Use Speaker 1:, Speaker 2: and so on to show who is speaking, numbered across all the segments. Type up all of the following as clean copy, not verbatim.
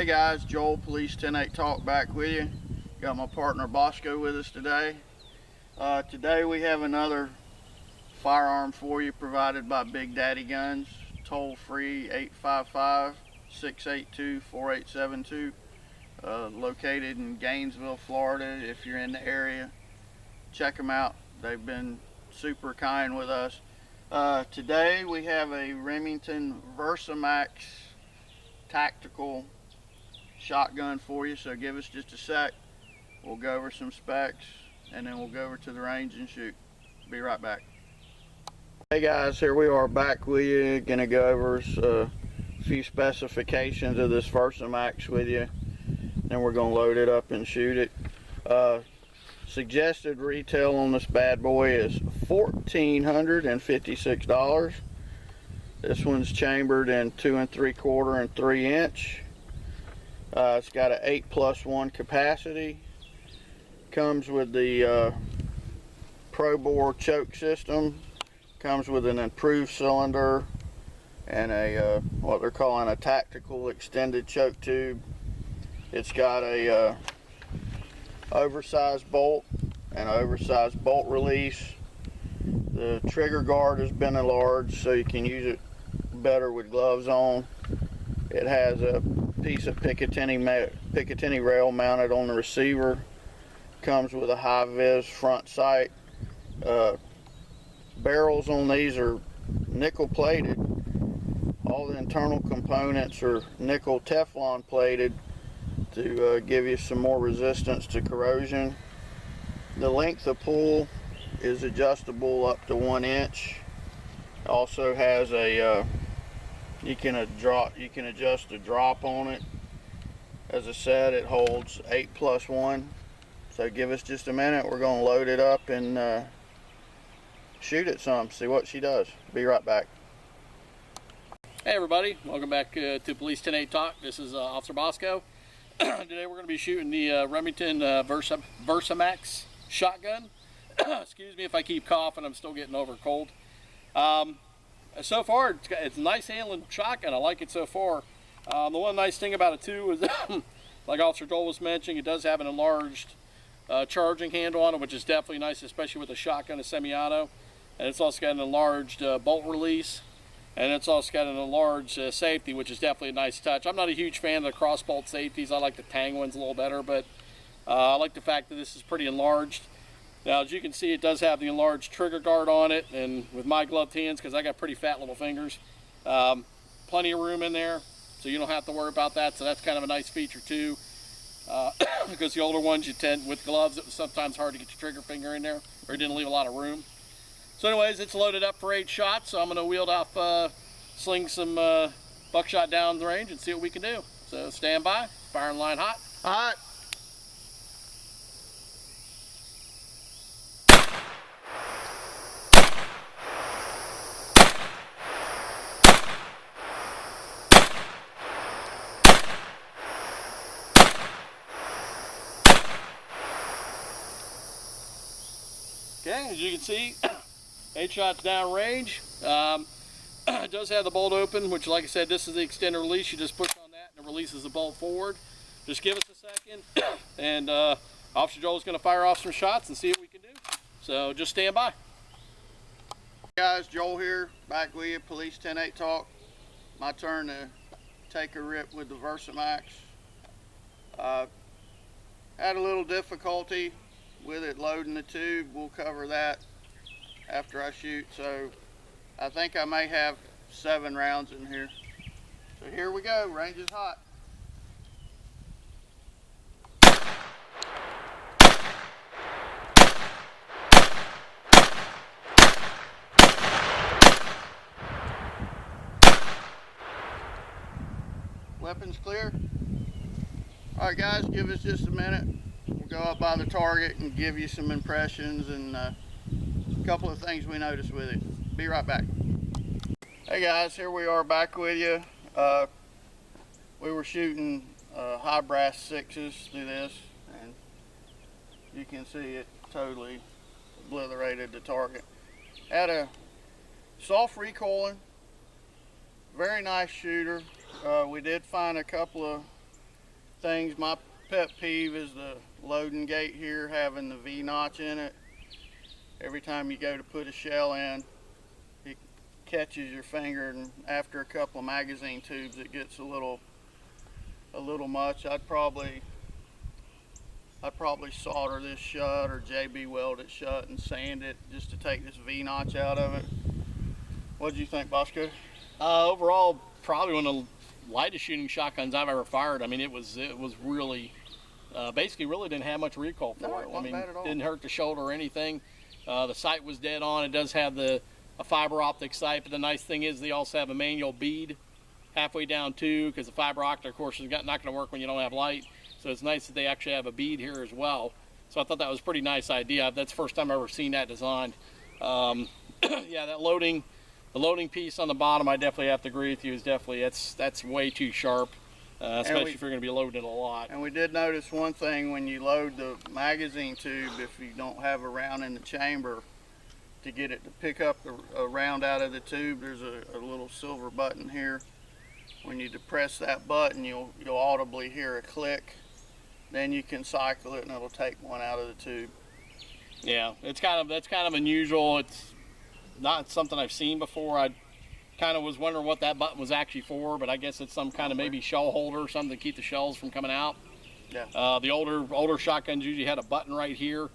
Speaker 1: Hey guys, Joel, Police 10-8 Talk back with you. Got my partner Bosco with us today. Today we have another firearm for you provided by Big Daddy Guns. Toll free 855-682-4872. Located in Gainesville, Florida. If you're in the area, check them out. They've been super kind with us. Today we have a Remington Versa Max tactical shotgun for you, so give us just a sec. We'll go over some specs and then we'll go over to the range and shoot. Be right back. Hey guys, here we are back with you. Gonna go over a few specifications of this Versa Max with you, then we're gonna load it up and shoot it. Suggested retail on this bad boy is $1,456. This one's chambered in 2 3/4 and 3 inch. It's got an 8+1 capacity. Comes with the Pro Bore choke system. Comes with an improved cylinder and a what they're calling a tactical extended choke tube. It's got a oversized bolt and oversized bolt release. The trigger guard has been enlarged so you can use it better with gloves on. It has a piece of Picatinny rail mounted on the receiver. Comes with a high-vis front sight. Barrels on these are nickel plated. All the internal components are nickel Teflon plated to give you some more resistance to corrosion. The length of pull is adjustable up to 1 inch. Also has a you can adjust the drop on it. As I said, it holds 8+1. So give us just a minute. We're going to load it up and shoot it some. See what she does. Be right back.
Speaker 2: Hey everybody, welcome back to Police 10-8 Talk. This is Officer Bosco. Today we're going to be shooting the Remington Versa Max shotgun. Excuse me if I keep coughing, I'm still getting over a cold. So far, it's a nice handling shotgun. I like it so far. The one nice thing about it too is, like Officer Joel was mentioning, it does have an enlarged charging handle on it, which is definitely nice, especially with a shotgun, a semi-auto. And it's also got an enlarged bolt release, and it's also got an enlarged safety, which is definitely a nice touch. I'm not a huge fan of the cross bolt safeties. I like the Tang ones a little better, but I like the fact that this is pretty enlarged. Now, as you can see, it does have the enlarged trigger guard on it, and with my gloved hands, because I got pretty fat little fingers, plenty of room in there, so you don't have to worry about that. So that's kind of a nice feature too, because the older ones you tend, with gloves, it was sometimes hard to get your trigger finger in there, or it didn't leave a lot of room. So anyways, it's loaded up for 8 shots, so I'm going to wheel off, sling some buckshot down the range and see what we can do. So stand by, firing line hot.
Speaker 1: Hot.
Speaker 2: Okay, as you can see, 8 shots down range. It does have the bolt open, which, like I said, this is the extended release. You just push on that and it releases the bolt forward. Just give us a second, and Officer Joel is going to fire off some shots and see what we can do. So just stand by.
Speaker 1: Hey guys, Joel here, back with you, Police 10-8 Talk. My turn to take a rip with the Versa Max. Had a little difficulty with it loading the tube. We'll cover that after I shoot. So I think I may have 7 rounds in here. So here we go, range is hot. Weapons clear. All right guys, give us just a minute. We'll go up by the target and give you some impressions and a couple of things we noticed with it. Be right back. Hey guys, here we are back with you. We were shooting high brass 6s through this, and you can see it totally obliterated the target. Had a soft recoiling, very nice shooter. We did find a couple of things, my pet peeve is the loading gate here having the V-notch in it. Every time you go to put a shell in, it catches your finger, and after a couple of magazine tubes it gets a little much. I'd probably solder this shut or JB weld it shut and sand it just to take this V-notch out of it. What do you think, Bosco?
Speaker 2: Overall, probably one of the lightest shooting shotguns I've ever fired. I mean, it was really, basically really didn't have much recoil for
Speaker 1: No,
Speaker 2: it.
Speaker 1: it wasn't bad at all.
Speaker 2: Didn't hurt the shoulder or anything. The sight was dead on. It does have a fiber optic sight, but the nice thing is they also have a manual bead halfway down too, because the fiber optic, of course, is not going to work when you don't have light. So it's nice that they actually have a bead here as well. So I thought that was a pretty nice idea. That's the first time I've ever seen that designed. Yeah, the loading piece on the bottom, I definitely have to agree with you, is definitely, that's way too sharp, especially if you're going to be loading it a lot.
Speaker 1: And we did notice one thing: when you load the magazine tube, if you don't have a round in the chamber to get it to pick up a round out of the tube, there's a little silver button here. When you depress that button, you'll audibly hear a click. Then you can cycle it and it'll take one out of the tube.
Speaker 2: Yeah, that's kind of unusual. It's not something I've seen before. I kind of was wondering what that button was actually for, but I guess it's some kind of maybe shell holder or something to keep the shells from coming out.
Speaker 1: Yeah.
Speaker 2: The older shotguns usually had a button right here.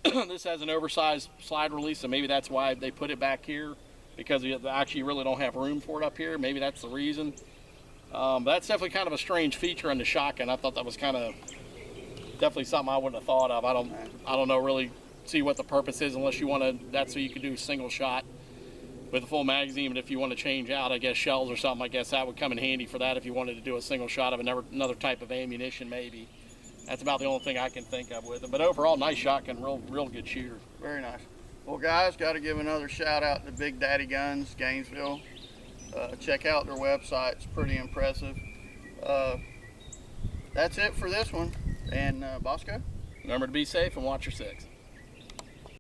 Speaker 2: This has an oversized slide release, so maybe that's why they put it back here, because they actually really don't have room for it up here. Maybe that's the reason. But that's definitely kind of a strange feature on the shotgun. I thought that was kind of definitely something I wouldn't have thought of. I don't know really see what the purpose is, unless you want to. That's so you could do a single shot with a full magazine. But if you want to change out, I guess, shells or something, I guess that would come in handy for that. If you wanted to do a single shot of another type of ammunition, maybe. That's about the only thing I can think of with it. But overall, nice shotgun, real good shooter.
Speaker 1: Very nice. Well, guys, got to give another shout out to Big Daddy Guns, Gainesville. Check out their website. It's pretty impressive. That's it for this one. And Bosco?
Speaker 2: Remember to be safe and watch your six.